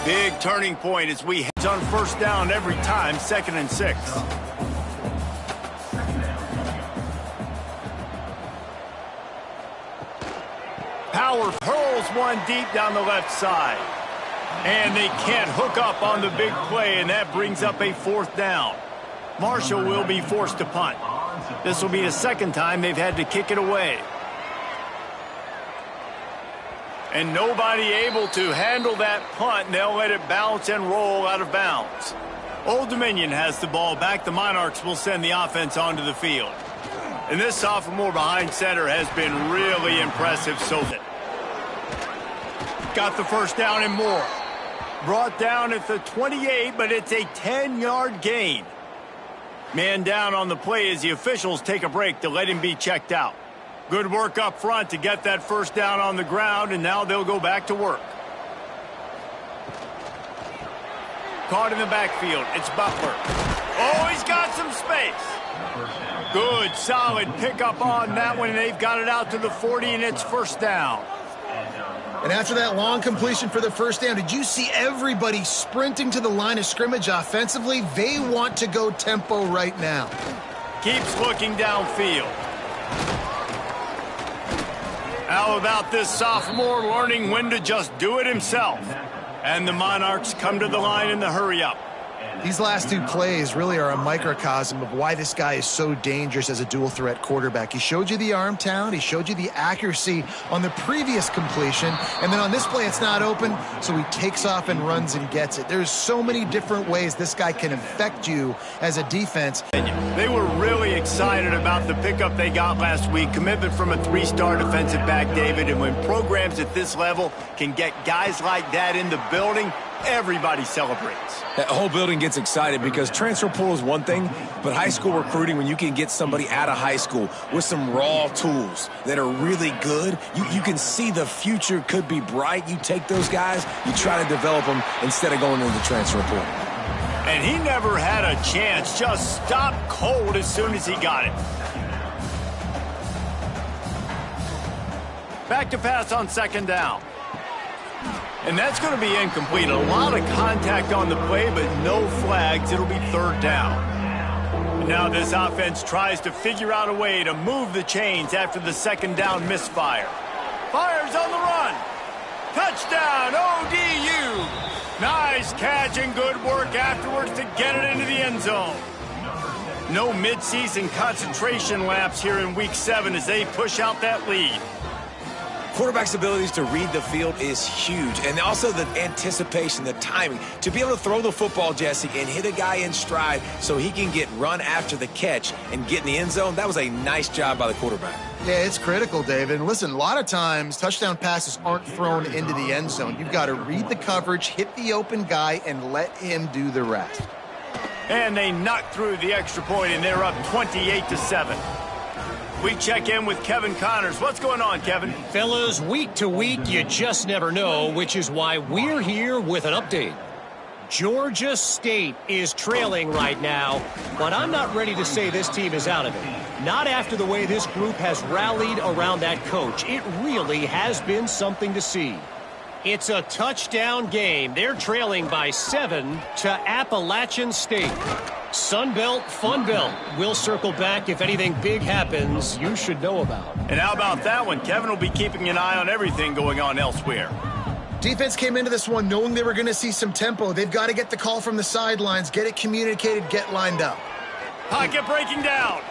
Big turning point as we head on first down every time, 2nd and 6. Power hurls one deep down the left side. And they can't hook up on the big play, and that brings up a 4th down. Marshall will be forced to punt. This will be the second time they've had to kick it away. And nobody able to handle that punt, and they'll let it bounce and roll out of bounds. Old Dominion has the ball back. The Monarchs will send the offense onto the field. And this sophomore behind center has been really impressive so far. Got the first down and more. Brought down at the 28, but it's a 10-yard gain. Man down on the play as the officials take a break to let him be checked out. Good work up front to get that first down on the ground, and now they'll go back to work. Caught in the backfield. It's Butler. Oh, he's got some space. Good, solid pickup on that one, and they've got it out to the 40, and it's first down. And after that long completion for the first down, did you see everybody sprinting to the line of scrimmage offensively? They want to go tempo right now. Keeps looking downfield. How about this sophomore learning when to just do it himself? And the Monarchs come to the line in the hurry-up. These last two plays really are a microcosm of why this guy is so dangerous as a dual-threat quarterback. He showed you the arm talent. He showed you the accuracy on the previous completion. And then on this play, it's not open, so he takes off and runs and gets it. There's so many different ways this guy can affect you as a defense. They were really excited about the pickup they got last week. Commitment from a 3-star defensive back, David. And when programs at this level can get guys like that in the building, everybody celebrates. That whole building gets excited because transfer portal is one thing, but high school recruiting, when you can get somebody out of high school with some raw tools that are really good, you can see the future could be bright. You take those guys, you try to develop them instead of going into the transfer portal. And he never had a chance, just stopped cold as soon as he got it. Back to pass on 2nd down. And that's going to be incomplete. A lot of contact on the play, but no flags. It'll be 3rd down. And now this offense tries to figure out a way to move the chains after the 2nd down misfire. Fires on the run. Touchdown, ODU. Nice catch and good work afterwards to get it into the end zone. No midseason concentration lapse here in Week 7 as they push out that lead. Quarterback's abilities to read the field is huge, and also the anticipation, the timing. To be able to throw the football, Jesse, and hit a guy in stride so he can get run after the catch and get in the end zone, that was a nice job by the quarterback. Yeah, it's critical, David. And listen, a lot of times touchdown passes aren't thrown into the end zone. You've got to read the coverage, hit the open guy, and let him do the rest. And they knock through the extra point, and they're up 28-7. We check in with Kevin Connors. What's going on, Kevin? Fellas, week to week, you just never know, which is why we're here with an update. Georgia State is trailing right now, but I'm not ready to say this team is out of it. Not after the way this group has rallied around that coach. It really has been something to see. It's a touchdown game. They're trailing by 7 to Appalachian State. Sunbelt, Funbelt. We'll circle back if anything big happens you should know about. And how about that one? Kevin will be keeping an eye on everything going on elsewhere. Defense came into this one knowing they were going to see some tempo. They've got to get the call from the sidelines, get it communicated, get lined up. Pocket breaking down.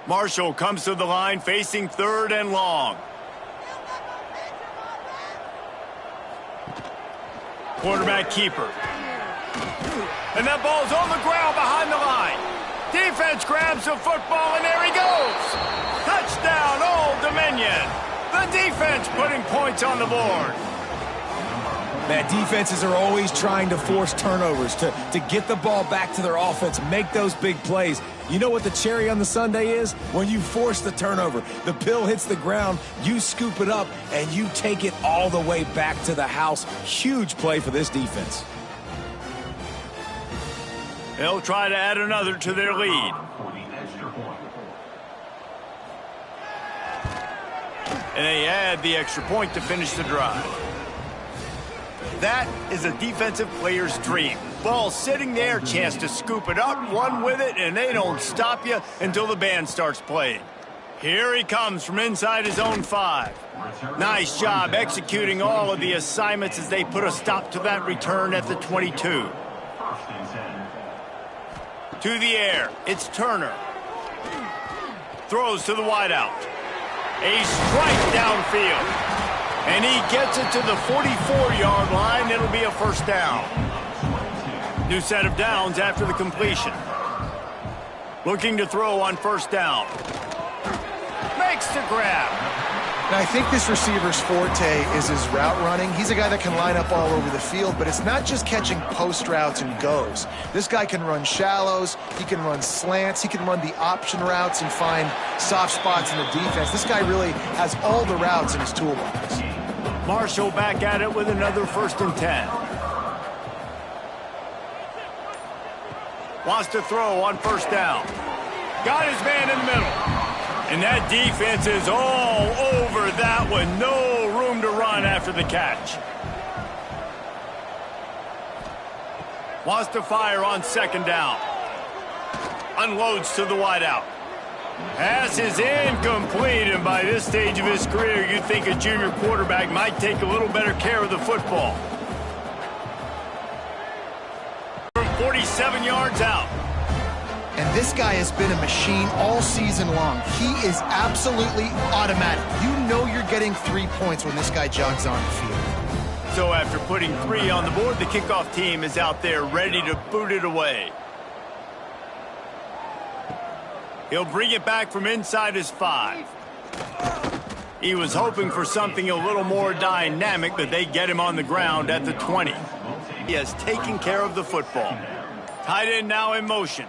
Marshall comes to the line facing 3rd and long. Quarterback keeper. And that ball's on the ground behind the line. Defense grabs the football, and there he goes. Touchdown, Old Dominion. The defense putting points on the board. Man, defenses are always trying to force turnovers to get the ball back to their offense, make those big plays. You know what the cherry on the sundae is? When you force the turnover, the pill hits the ground, you scoop it up, and you take it all the way back to the house. Huge play for this defense. They'll try to add another to their lead. And they add the extra point to finish the drive. That is a defensive player's dream. Ball sitting there, chance to scoop it up, run with it, and they don't stop you until the band starts playing. Here he comes from inside his own 5. Nice job executing all of the assignments as they put a stop to that return at the 22. To the air, it's Turner. Throws to the wideout. A strike downfield. And he gets it to the 44-yard line. It'll be a first down. New set of downs after the completion. Looking to throw on first down. Makes the grab. Now, I think this receiver's forte is his route running. He's a guy that can line up all over the field, but it's not just catching post routes and goes. This guy can run shallows, he can run slants, he can run the option routes and find soft spots in the defense. This guy really has all the routes in his toolbox. Marshall back at it with another 1st and 10. Wants to throw on first down. Got his man in the middle. And that defense is all over that one. No room to run after the catch. Wants to fire on 2nd down. Unloads to the wideout. Pass is incomplete, and by this stage of his career, you'd think a junior quarterback might take a little better care of the football. From 47 yards out. And this guy has been a machine all season long. He is absolutely automatic. You know you're getting 3 points when this guy jogs on the field. So after putting 3 on the board, the kickoff team is out there ready to boot it away. He'll bring it back from inside his 5. He was hoping for something a little more dynamic, but they get him on the ground at the 20. He has taken care of the football. Tight end now in motion.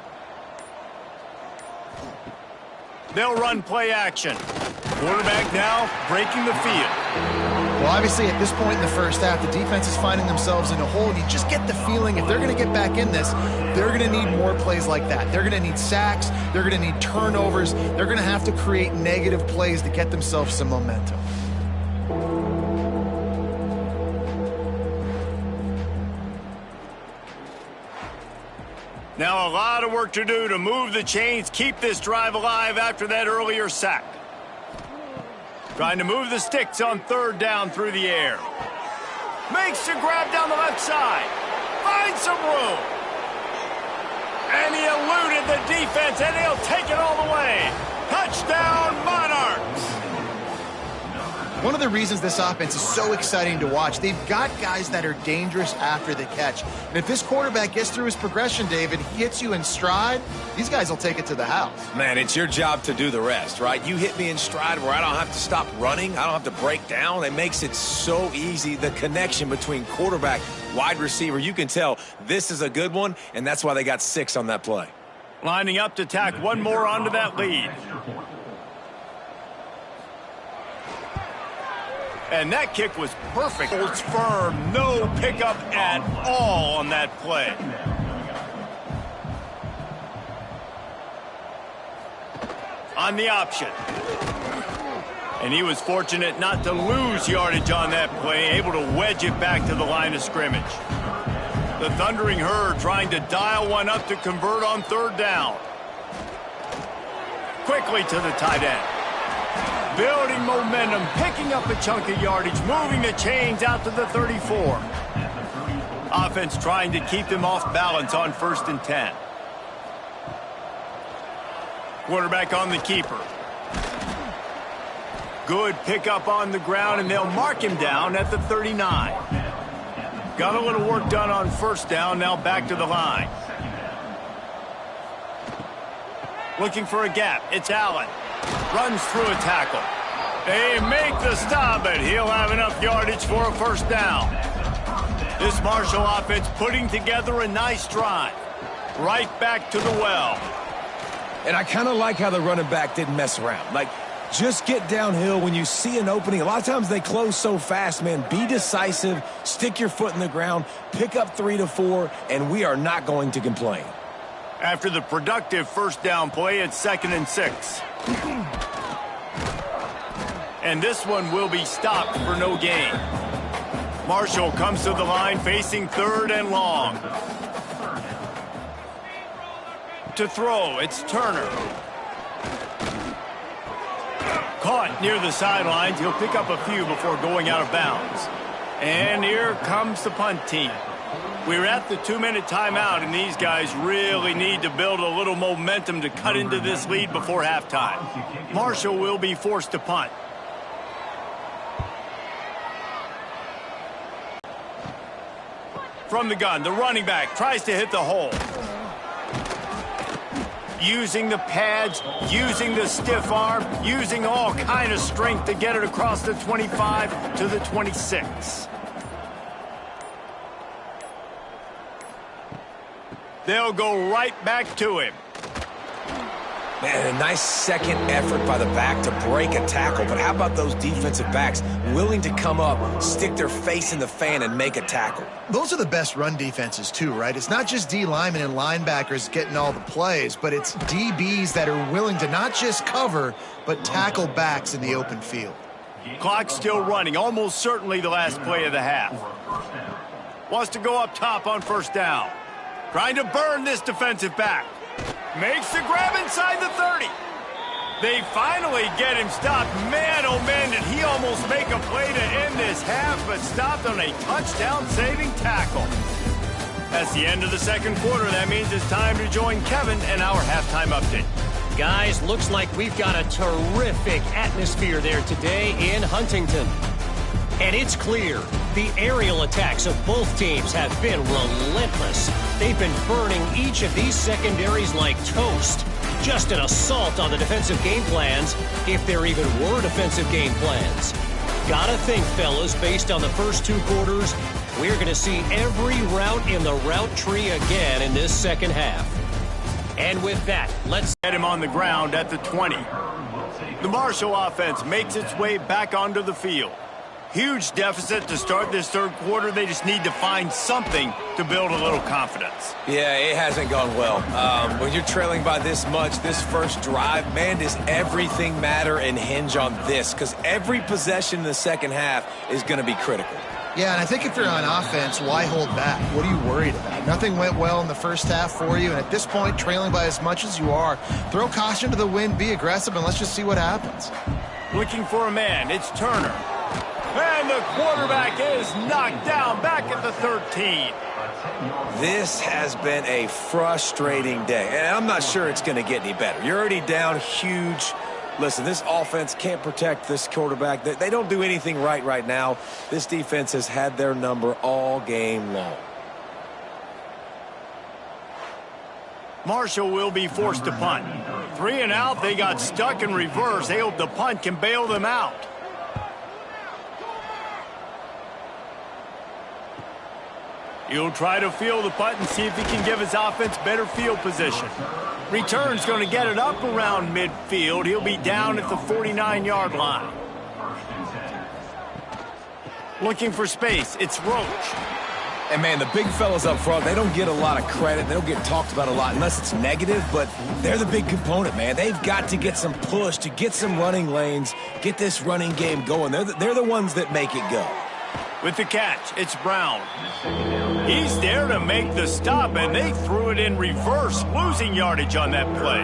They'll run play action. Quarterback now breaking the field. Well, obviously, at this point in the first half, the defense is finding themselves in a hole. You just get the feeling if they're going to get back in this, they're going to need more plays like that. They're going to need sacks. They're going to need turnovers. They're going to have to create negative plays to get themselves some momentum. Now a lot of work to do to move the chains, keep this drive alive after that earlier sack. Trying to move the sticks on 3rd down through the air. Makes the grab down the left side. Finds some room. And he eluded the defense, and he'll take it all the way. Touchdown, Monarchs! One of the reasons this offense is so exciting to watch, they've got guys that are dangerous after the catch. And if this quarterback gets through his progression, David, he hits you in stride, these guys will take it to the house. Man, it's your job to do the rest, right? You hit me in stride where I don't have to stop running. I don't have to break down. It makes it so easy. The connection between quarterback, wide receiver, you can tell this is a good one, and that's why they got 6 on that play. Lining up to tack one more onto that lead. And that kick was perfect. Holds firm, no pickup at all on that play. On the option. And he was fortunate not to lose yardage on that play, able to wedge it back to the line of scrimmage. The Thundering Herd trying to dial one up to convert on 3rd down. Quickly to the tight end. Building momentum, picking up a chunk of yardage, moving the chains out to the 34. Offense trying to keep them off balance on 1st and 10. Quarterback on the keeper. Good pickup on the ground, and they'll mark him down at the 39. Got a little work done on 1st down, now back to the line. Looking for a gap, it's Allen. Runs through a tackle. They make the stop, but he'll have enough yardage for a 1st down. This Marshall offense putting together a nice drive. Right back to the well. And I kind of like how the running back didn't mess around. Like, just get downhill when you see an opening. A lot of times they close so fast, man. Be decisive, stick your foot in the ground, pick up 3 to 4, and we are not going to complain. After the productive first down play, it's 2nd and 6. And this one will be stopped for no gain. Marshall comes to the line facing 3rd and long. To throw, it's Turner. Caught near the sidelines. He'll pick up a few before going out of bounds. And here comes the punt team. We're at the 2-minute timeout, and these guys really need to build a little momentum to cut into this lead before halftime. Marshall will be forced to punt. From the gun, the running back tries to hit the hole. Using the pads, using the stiff arm, using all kind of strength to get it across the 25 to the 26. They'll go right back to him. Man, a nice second effort by the back to break a tackle. But how about those defensive backs willing to come up, stick their face in the fan, and make a tackle? Those are the best run defenses too, right? It's not just D linemen and linebackers getting all the plays, but it's DBs that are willing to not just cover, but tackle backs in the open field. Clock still running, almost certainly the last play of the half. Wants to go up top on first down. Trying to burn this defensive back. Makes the grab inside the 30. They finally get him stopped. Man, oh man, did he almost make a play to end this half, but stopped on a touchdown-saving tackle. That's the end of the second quarter. That means it's time to join Kevin and our halftime update. Guys, looks like we've got a terrific atmosphere there today in Huntington. And it's clear, the aerial attacks of both teams have been relentless. They've been burning each of these secondaries like toast. Just an assault on the defensive game plans, if there even were defensive game plans. Gotta think, fellas, based on the first 2 quarters, we're going to see every route in the route tree again in this second half. And with that, let's get him on the ground at the 20. The Marshall offense makes its way back onto the field. Huge deficit to start this third quarter. They just need to find something to build a little confidence. Yeah, it hasn't gone well. When you're trailing by this much, this first drive, man, does everything matter and hinge on this? Because every possession in the second half is going to be critical. Yeah, and I think if you're on offense, why hold back? What are you worried about? Nothing went well in the first half for you, and at this point, trailing by as much as you are, throw caution to the wind, be aggressive, and let's just see what happens. Looking for a man, it's Turner. And the quarterback is knocked down back at the 13. This has been a frustrating day, and I'm not sure it's going to get any better. You're already down huge. Listen, this offense can't protect this quarterback. They don't do anything right now. This defense has had their number all game long. Marshall will be forced to punt. 3 and out, they got stuck in reverse. They hope the punt can bail them out. He'll try to field the punt and see if he can give his offense better field position. Return's going to get it up around midfield. He'll be down at the 49-yard line. Looking for space, it's Roach. And, man, the big fellas up front, they don't get a lot of credit. They don't get talked about a lot unless it's negative, but they're the big component, man. They've got to get some push, to get some running lanes, get this running game going. They're the ones that make it go. With the catch, it's Brown. He's there to make the stop, and they threw it in reverse, losing yardage on that play.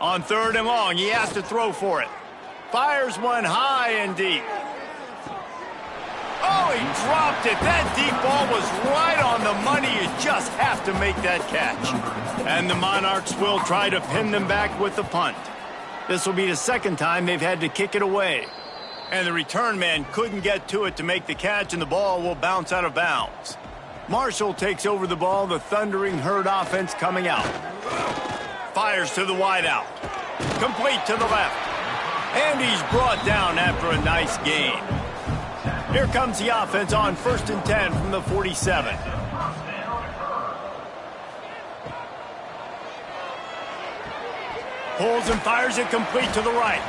On 3rd and long, he has to throw for it. Fires one high and deep. Oh, he dropped it. That deep ball was right on the money. You just have to make that catch. And the Monarchs will try to pin them back with the punt. This will be the second time they've had to kick it away. And the return man couldn't get to it to make the catch, and the ball will bounce out of bounds. Marshall takes over the ball, the Thundering Herd offense coming out. Fires to the wideout. Complete to the left. And he's brought down after a nice gain. Here comes the offense on 1st and 10 from the 47. Pulls and fires it complete to the right.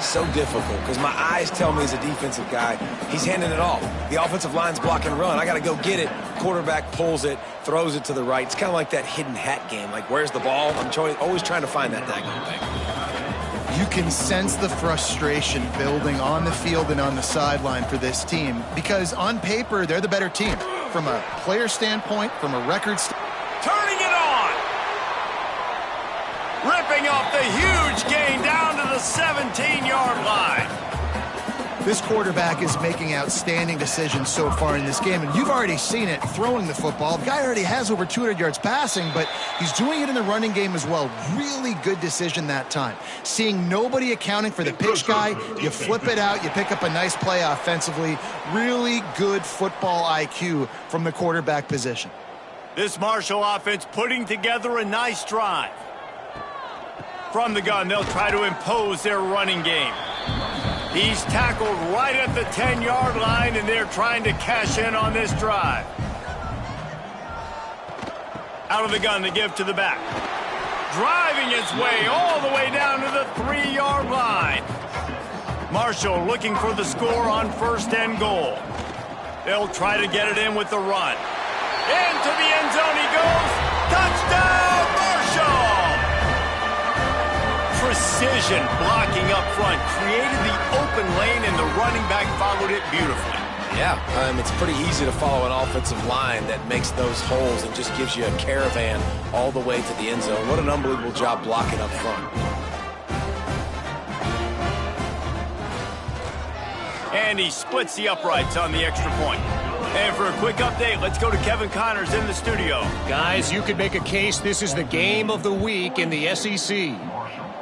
So difficult because my eyes tell me as a defensive guy, he's handing it off. The offensive line's block and run. I got to go get it. Quarterback pulls it, throws it to the right. It's kind of like that hidden hat game. Like, where's the ball? I'm always trying to find that daggone thing. You can sense the frustration building on the field and on the sideline for this team because on paper, they're the better team. From a player standpoint, from a record standpoint. Turning it on. Ripping off the huge gain down to the 17-yard line. This quarterback is making outstanding decisions so far in this game, and you've already seen it throwing the football. The guy already has over 200 yards passing, but he's doing it in the running game as well. Really good decision that time. Seeing nobody accounting for the pitch guy, you flip it out, you pick up a nice play offensively. Really good football IQ from the quarterback position. This Marshall offense putting together a nice drive. From the gun, they'll try to impose their running game. He's tackled right at the 10-yard line, and they're trying to cash in on this drive. Out of the gun to give to the back. Driving its way all the way down to the 3-yard line. Marshall looking for the score on 1st and goal. They'll try to get it in with the run. Into the end zone he goes. Touchdown, Marshall! Precision blocking up front created the open lane, and the running back followed it beautifully. Yeah, it's pretty easy to follow an offensive line that makes those holes and just gives you a caravan all the way to the end zone. What an unbelievable job blocking up front. And he splits the uprights on the extra point. And for a quick update, let's go to Kevin Connors in the studio. Guys, you could make a case this is the game of the week in the SEC.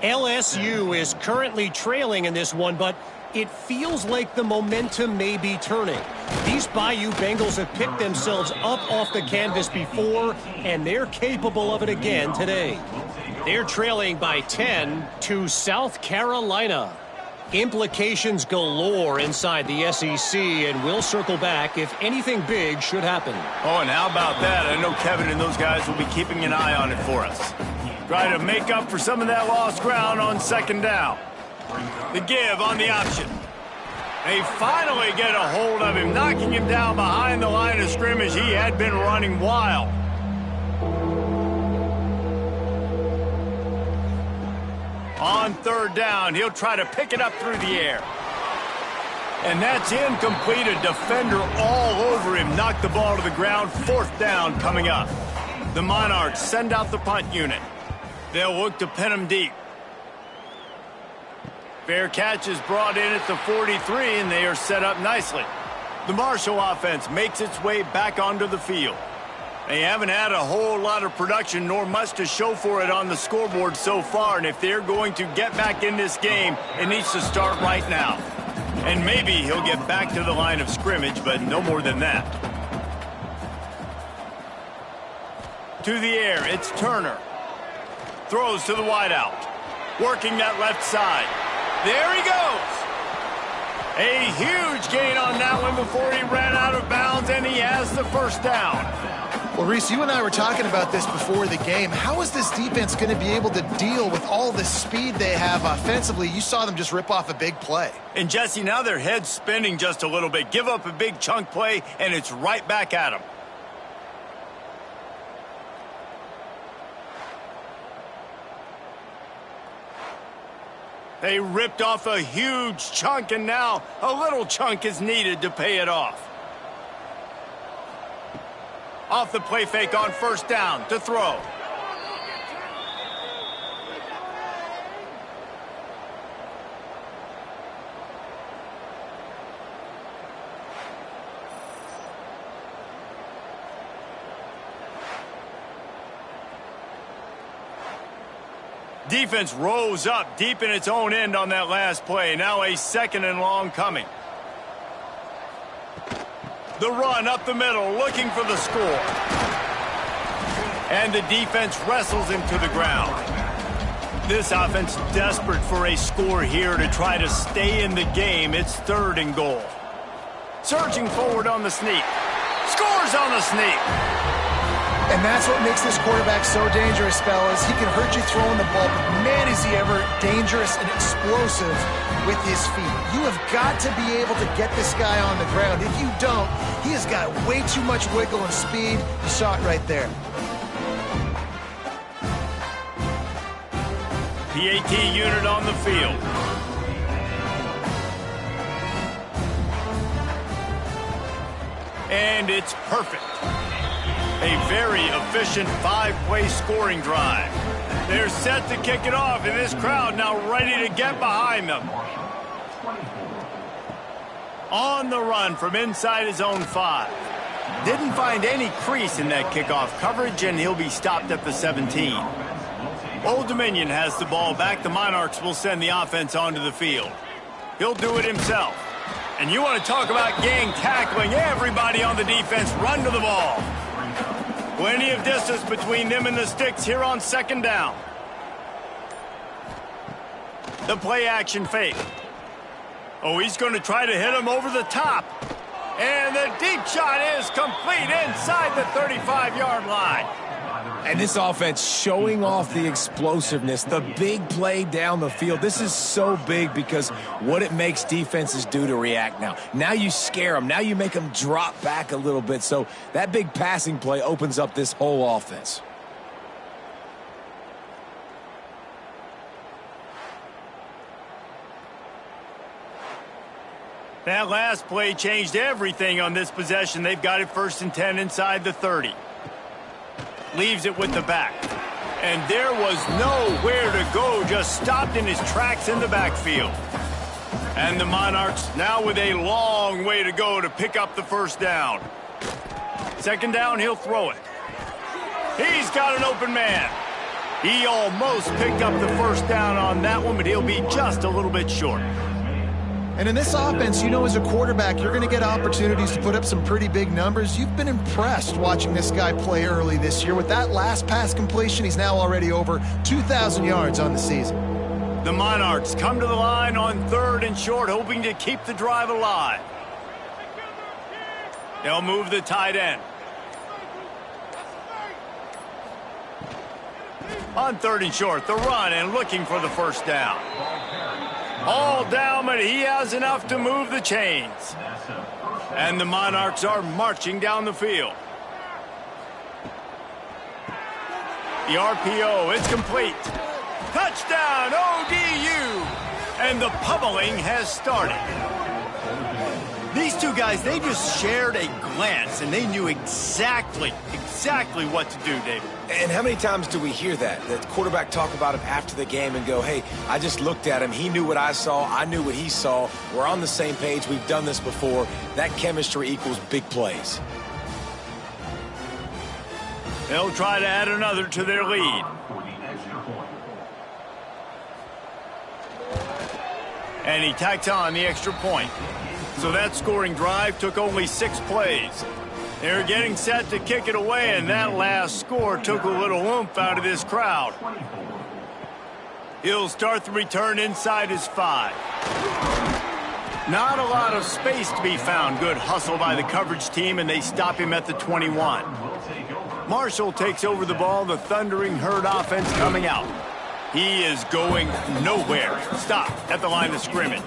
LSU is currently trailing in this one, but it feels like the momentum may be turning. These Bayou Bengals have picked themselves up off the canvas before, and they're capable of it again today. They're trailing by 10 to South Carolina. Implications galore inside the SEC, and we'll circle back if anything big should happen. Oh, and how about that? I know Kevin and those guys will be keeping an eye on it for us. Try to make up for some of that lost ground on 2nd down. The give on the option. They finally get a hold of him, knocking him down behind the line of scrimmage. He had been running wild. On 3rd down, he'll try to pick it up through the air. And that's incomplete. A defender all over him. Knocked the ball to the ground. 4th down coming up. The Monarchs send out the punt unit. They'll look to pin him deep. Fair catch is brought in at the 43, and they are set up nicely. The Marshall offense makes its way back onto the field. They haven't had a whole lot of production nor much to show for it on the scoreboard so far, and if they're going to get back in this game, it needs to start right now. And maybe he'll get back to the line of scrimmage, but no more than that. To the air, it's Turner. Throws to the wideout. Working that left side. There he goes. A huge gain on that one before he ran out of bounds, and he has the 1st down. Well, Reese, you and I were talking about this before the game. How is this defense going to be able to deal with all the speed they have offensively? You saw them just rip off a big play. And, Jesse, now their head's spinning just a little bit. Give up a big chunk play, and it's right back at them. They ripped off a huge chunk, and now a little chunk is needed to pay it off. Off the play fake on 1st down to throw. Defense rose up deep in its own end on that last play. Now a 2nd and long coming. The run up the middle, looking for the score. And the defense wrestles him to the ground. This offense desperate for a score here to try to stay in the game. It's 3rd and goal. Surging forward on the sneak. Scores on the sneak. And that's what makes this quarterback so dangerous, fellas. He can hurt you throwing the ball, but man, is he ever dangerous and explosive with his feet. You have got to be able to get this guy on the ground. If you don't, he has got way too much wiggle and speed. You saw it right there. PAT unit on the field. And it's perfect. A very efficient 5-play scoring drive. They're set to kick it off, and this crowd now ready to get behind them. On the run from inside his own 5. Didn't find any crease in that kickoff coverage, and he'll be stopped at the 17. Old Dominion has the ball back. The Monarchs will send the offense onto the field. He'll do it himself. And you want to talk about gang tackling. Everybody on the defense run to the ball. Plenty of distance between them and the sticks here on second down. The play action fake. Oh, he's going to try to hit him over the top. And the deep shot is complete inside the 35-yard line. And this offense showing off the explosiveness, the big play down the field. This is so big because what it makes defenses do to react now. Now you scare them. Now you make them drop back a little bit. So that big passing play opens up this whole offense. That last play changed everything on this possession. They've got it 1st and 10 inside the 30. Leaves it with the back. And there was nowhere to go, just stopped in his tracks in the backfield. And the Monarchs now with a long way to go to pick up the first down. Second down, he'll throw it. He's got an open man. He almost picked up the first down on that one, but he'll be just a little bit short. And in this offense, you know, as a quarterback, you're going to get opportunities to put up some pretty big numbers. You've been impressed watching this guy play early this year. With that last pass completion, he's now already over 2,000 yards on the season. The Monarchs come to the line on 3rd and short, hoping to keep the drive alive. They'll move the tight end. On 3rd and short, the run and looking for the first down. All down, but he has enough to move the chains. And the Monarchs are marching down the field. The RPO, it's complete. Touchdown, ODU! And the pummeling has started. These two guys, they just shared a glance, and they knew exactly what to do, David. And how many times do we hear that? The quarterback talk about it after the game and go, hey, I just looked at him. He knew what I saw. I knew what he saw. We're on the same page. We've done this before. That chemistry equals big plays. They'll try to add another to their lead. And he tacks on the extra point. So that scoring drive took only 6 plays. They're getting set to kick it away, and that last score took a little oomph out of this crowd. He'll start the return inside his 5. Not a lot of space to be found. Good hustle by the coverage team, and they stop him at the 21. Marshall takes over the ball, the Thundering Herd offense coming out. He is going nowhere. Stop at the line of scrimmage.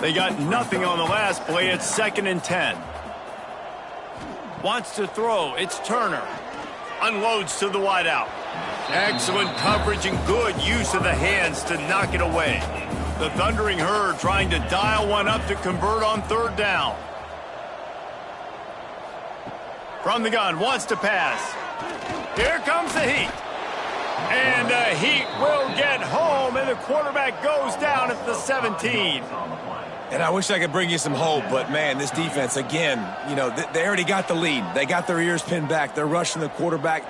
They got nothing on the last play. It's 2nd and 10. Wants to throw. It's Turner. Unloads to the wideout. Excellent coverage and good use of the hands to knock it away. The Thundering Herd trying to dial one up to convert on 3rd down. From the gun, wants to pass. Here comes the heat. And the Heat will get home, and the quarterback goes down at the 17. And I wish I could bring you some hope, but, man, this defense, again, you know, they already got the lead. They got their ears pinned back. They're rushing the quarterback.